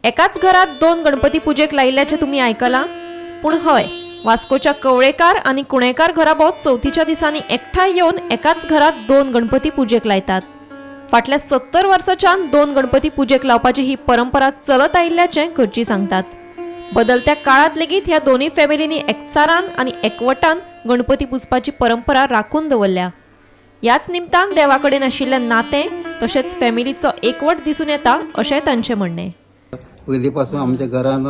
एकाच घरात दोन गणपती पूजेक लायिल्ल्याचे तुम्ही ऐकला, पण हय, वास्कोच्या कवळेकार आणि कुणेकार घराभोवत चौथीच्या दिसांनी एकठांय येवन एकाच घरात दोन गणपती पूजेक लायतात। फाटल्या 70 वर्सांच्यान दोन गणपती पूजेक लावपाची ही परंपरा चलत आयिल्ल्याचे घरची सांगतात। बदलत्या काळात लेगीत ह्या दोन्ही फॅमिलींनी एकचारान आणि एकवटान गणपती पुजपाची परंपरा राखून दवरल्या। याच निमतान देवाकडेन आशिल्लें नातें तशेंच फॅमिलीचो एकवट दिसून येता अशें तांचें म्हणणें। पयलींपासून आमच्या घरान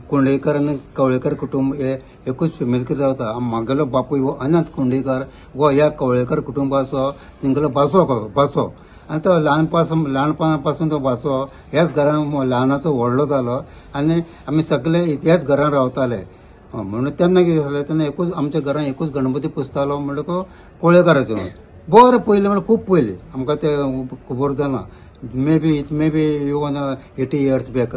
कुंडेकर आनी कवळेकर कुटुंब हे एकूच फॅमिली रावता। म्हागेलो बापूय हो अनंत कुंडेकर हो ह्या कवळेकर कुटुंबाचो तेंगेलो भासो आनी तो ल्हानपणा पासून तो भासो ह्याच घरान ल्हानाचो व्हडलो जालो आनी आमी सगळे ह्याच घरान रावताले। म्हणून तेन्ना कितें जालें, तेन्ना एकूच आमच्या घरान एकूच गणपती पुजतालो म्हणल्यार कवळेकाराचो। बरें पयलीं म्हळ्यार खूब पयलीं, आमकां तें खबर जाना, may be even 80 years back.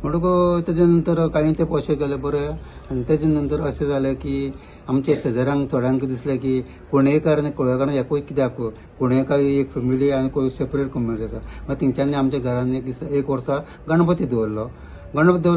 म्हणटकूच तेजे नंतर काही ते पयशे गेले बरें, आनी तेजे नंतर अशें जालें की आमच्या शेजाऱ्यांक थोड्यांक दिसलें की कुणेकार आनी कवळेकार एकूच कित्याक, कुणेकार एक फॅमिली आनी सेपरेट कम्युनिटी आसा। मागीर तेंच्यांनी आमच्या घरान एक वर्सा गणपती दवरलो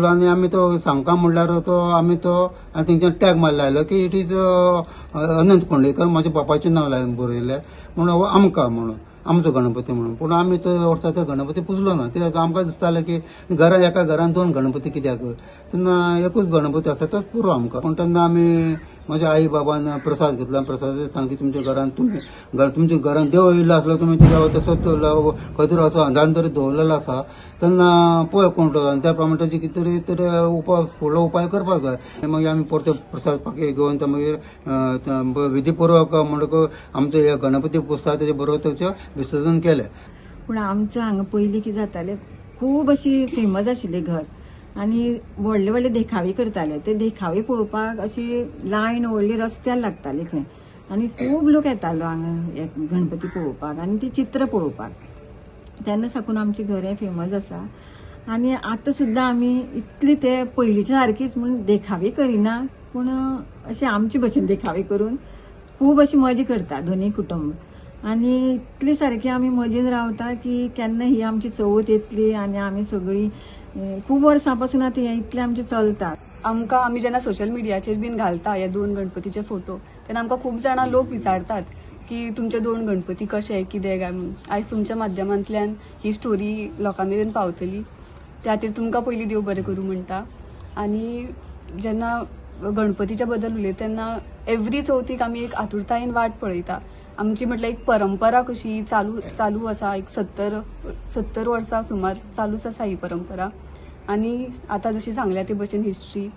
आनी आमी तो सांगता म्हणल्यार तो आमी तो तेंच्यान टॅग मारलो लायलो की इट इज अनंत कुंडेकर, म्हाज्या बापाचें नांव लायन बरयलें म्हणून हो आमकां म्हणून आमचो गणपती म्हणून। पूण आमी तो वर्सा तो गणपती पुजलो ना, कित्याक आमकां दिसतालें की घरा एका घरान दोन गणपती कित्याक, तेन्ना एकूच गणपती आसा तोच पुरो आमकां। पूण तेन्ना आमी म्हज्या आई बाबान प्रसाद घेतला, प्रसादाचें सांग की तुमच्या घरान तुमच्या घरान देव येयल्लो आसलो, तुमी तेका तसोच खंय तरी असो अंधान तरी दवरलेलो आसा, तेन्ना पळय कोण तो, आनी त्या प्रमाणे ताची कितें तरी फुडलो उपाय करपाक जाय। मागीर आमी परतो प्रसाद पाकी घेवन मागीर विधीपूर्वक म्हणटकूच आमचो हे गणपती पुजता तेजे बरोबर तेचें विसर्जन केलें। पूण आमचें हांगा पयलीं कितें जातालें, खूब अशी फेमस आशिल्लें घर आनी व्हडले व्हडले देखावे करताले। ते देखावे पळोवपाक अशी लायन व्हडली रस्त्यार लागताली खंय, आनी खूब लोक येतालो हांगा गणपती पळोवपाक आनी ती चित्र पळोवपाक। तेन्ना साकून आमचें घर हें फेमस आसा। आनी आतां सुद्दां आमी इतली ते पयलींच्या सारकीच म्हूण देखावे करिना, पूण अशें आमचे भशेन देखावे करून खूब अशी मजा करता दोनूय कुटुंब। आनी इतली सारकी आमी मजेन रावता की केन्ना ही आमची चवथ येतली आनी आमी सगळीं खूब वर्सां पासून आतां हें इतलें आमचें चलता। आमी जेन्ना सोशल मिडियाचेर बीन घालता हे दोन गणपतीचे फोटो, तेन्ना आमकां खूब जाणां लोक विचारतात की तुमचे दोन गणपती कशे कितें काय म्हणून। आयज तुमच्या माध्यमांतल्यान ही स्टोरी लोकां मेरेन पावतली, त्या खातीर तुमकां पयलीं देव बरें करूं म्हणटा। आनी जेन्ना गणपतीच्या बद्दल उलयता तेन्ना एवरी चवथीक आमी एक आतुरतायेन वाट पळयता। आमची म्हटल्यार एक परंपरा कशी चालू आसा, एक 70 वर्सां सुमार चालूच आसा ही परंपरा। आनी आतां जशी सांगल्या ते भशेन हिस्ट्री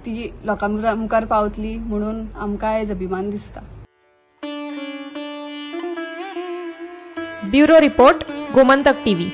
ती लोकां मुखार पावतली म्हणून आमकां आयज अभिमान दिसता। Bureau report, Gomantak TV.